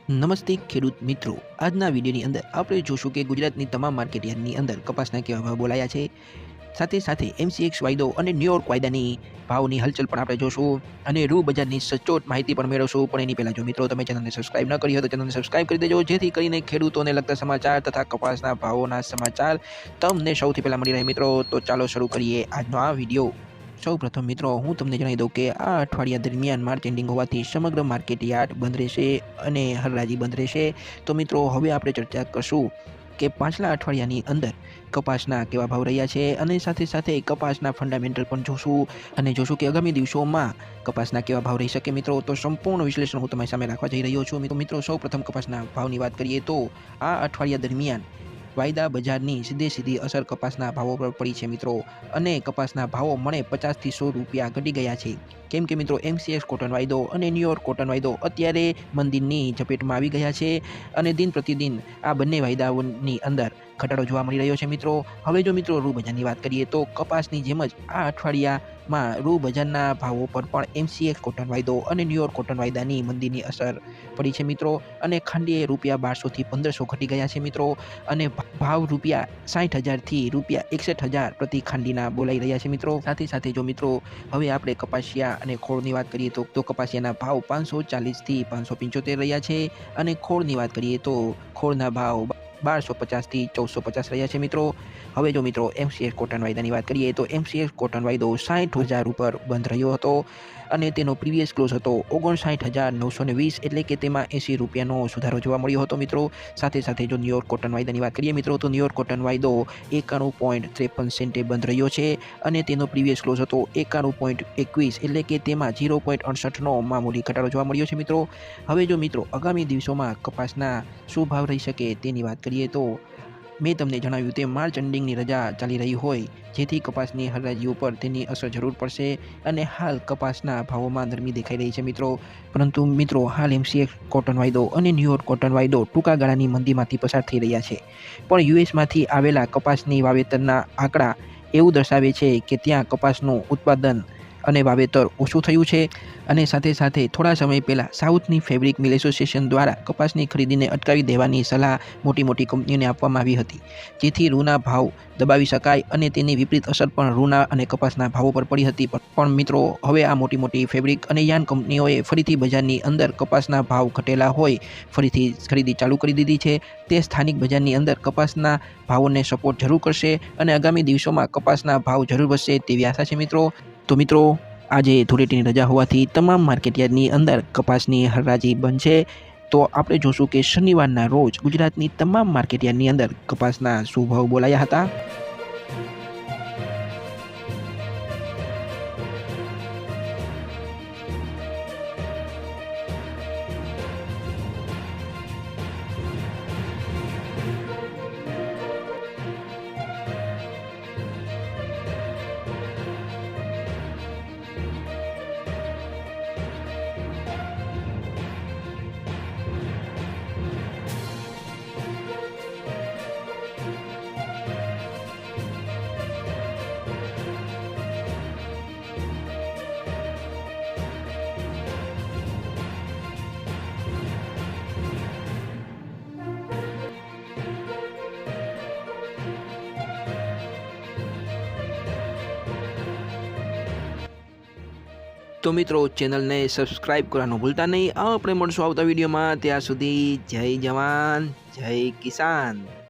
નમસ્તે ખેડૂત મિત્રો, આજના વિડીયોની અંદર આપણે જોશું કે ગુજરાતની તમામ માર્કેટ યાર્ડની અંદર કપાસના કેવા ભાવ બોલાયા છે. સાથે સાથે એમસીએક્સ વાયદો અને ન્યુયોર્ક વાયદાની ભાવની હલચલ પણ આપણે જોશું અને રૂ બજારની સચોટ માહિતી પણ મેળવશું. પણ એની પહેલાં જો મિત્રો તમે ચેનલને સબસ્ક્રાઇબ ન કરી હોય તો ચેનલને સબસ્ક્રાઇબ કરી દેજો, જેથી કરીને ખેડૂતોને લગતા સમાચાર તથા કપાસના ભાવોના સમાચાર તમને સૌથી પહેલાં મળી રહે. મિત્રો, તો ચાલો શરૂ કરીએ આજનો આ વિડીયો. સૌપ્રથમ મિત્રો હું તમને જણાવી દઉં કે આ અઠવાડિયા દરમિયાન માર્ચ એન્ડિંગ હોવાથી સમગ્ર માર્કેટ યાર્ડ બંધ રહેશે અને હરરાજી બંધ રહેશે. તો મિત્રો હવે આપણે ચર્ચા કરશું કે પાછલા અઠવાડિયાની અંદર કપાસના કેવા ભાવ રહ્યા છે અને સાથે સાથે કપાસના ફંડામેન્ટલ પણ જોશું અને જોશું કે આગામી દિવસોમાં કપાસના કેવા ભાવ રહી શકે. મિત્રો, તો સંપૂર્ણ વિશ્લેષણ હું તમારી સામે રાખવા જઈ રહ્યો છું. મિત્રો સૌપ્રથમ કપાસના ભાવની વાત કરીએ તો આ અઠવાડિયા દરમિયાન વાયદા બજારની સીધી અસર કપાસના ભાવો પર પડી છે મિત્રો, અને કપાસના ભાવો મળે 50 થી 100 રૂપિયા ઘટી ગયા છે. કેમ કે મિત્રો એમસીએક્સ કોટન વાયદો અને ન્યુયોર્ક કોટન વાયદો અત્યારે મંદીની ઝપેટમાં આવી ગયા છે અને દિન પ્રતિદિન આ બંને વાયદાઓની અંદર ઘટાડો જોવા મળી રહ્યો છે. મિત્રો હવે જો મિત્રો રૂ બજારની વાત કરીએ તો કપાસની જેમ જ આ અઠવાડિયામાં રૂ બજારના ભાવો પર પણ એમસીએક્સ કોટન વાયદો અને ન્યુયોર્ક કોટન વાયદાની મંદીની અસર પડી છે મિત્રો, અને ખાંડીએ રૂપિયા 1200 થી 1500 ઘટી ગયા છે મિત્રો, અને ભાવ રૂપિયા 60,000 થી રૂપિયા 61,000 પ્રતિ ખાંડીના બોલાઈ રહ્યા છે મિત્રો. સાથે સાથે જો મિત્રો હવે આપણે કપાસિયા અને ખોળની વાત કરીએ તો કપાસિયાના ભાવ 540 થી 575 રહ્યા છે, અને ખોળની વાત કરીએ તો ખોળના ભાવ 1250 થી 1450 રહ્યા છે મિત્રો. હવે જો મિત્રો એમસીએક્સ કોટન વાયદાની વાત કરીએ તો એમસીએક્સ કોટન વાયદો 60,000 ઉપર બંધ રહ્યો હતો અને તેનો પ્રીવિયસ ક્લોઝ હતો 59,920, એટલે કે તેમાં 80 રૂપિયાનો સુધારો જોવા મળ્યો હતો મિત્રો. સાથે સાથે જો ન્યુયોર્ક કોટન વાયદાની વાત કરીએ મિત્રો તો ન્યુયોર્ક કોટન વાયદો 91.53 સેન્ટે બંધ રહ્યો છે અને તેનો પ્રીવિયસ ક્લોઝ હતો 91.21, એટલે કે તેમાં 0.68નો મામૂલી ઘટાડો જોવા મળ્યો છે મિત્રો. હવે જો મિત્રો આગામી દિવસોમાં કપાસના શું ભાવ રહી શકે તેની વાત કરીએ તો મેં તમને જણાવ્યું તેમ માર્ચ એન્ડિંગની રજા ચાલી રહી હોય, જેથી કપાસની હરાજી ઉપર તેની અસર જરૂર પડશે અને હાલ કપાસના ભાવોમાં નરમી દેખાઈ રહી છે મિત્રો. પરંતુ મિત્રો હાલ એમસીએક્સ કોટન વાયદો અને ન્યુયોર્ક કોટન વાયદો ટૂંકા ગાળાની મંદીમાંથી પસાર થઈ રહ્યા છે, પણ યુએસમાંથી આવેલા કપાસની વાવેતરના આંકડા એવું દર્શાવે છે કે ત્યાં કપાસનું ઉત્પાદન અને વાવેતર ઓછું થયું છે. અને સાથે સાથે થોડા સમય પહેલાં સાઉથની ફેબ્રિક મિલ એસોસિએશન દ્વારા કપાસની ખરીદીને અટકાવી દેવાની સલાહ મોટી કંપનીઓને આપવામાં આવી હતી, જેથી રૂના ભાવ દબાવી શકાય, અને તેની વિપરીત અસર પણ રૂના અને કપાસના ભાવો પર પડી હતી. પણ મિત્રો હવે આ મોટી ફેબ્રિક અને યાર્ન કંપનીઓએ ફરીથી બજારની અંદર કપાસના ભાવ ઘટેલા હોય ફરીથી ખરીદી ચાલુ કરી દીધી છે. તે સ્થાનિક બજારની અંદર કપાસના ભાવોને સપોર્ટ જરૂર કરશે અને આગામી દિવસોમાં કપાસના ભાવ જરૂર વધશે તેવી આશા છે મિત્રો. તો મિત્રો આજે ધૂળેટીની રજા હોવાથી તમામ માર્કેટયાર્ડની અંદર કપાસની હરાજી બંધ છે. તો આપણે જોશું કે શનિવારના રોજ ગુજરાતની તમામ માર્કેટયાર્ડની અંદર કપાસના શું ભાવ બોલાયા હતા. તો મિત્રો ચેનલને સબસ્ક્રાઇબ કરવાનું ભૂલતા નહીં. આપણે મળશું આવતા વિડીયોમાં. ત્યાં સુધી જય જવાન જય કિસાન.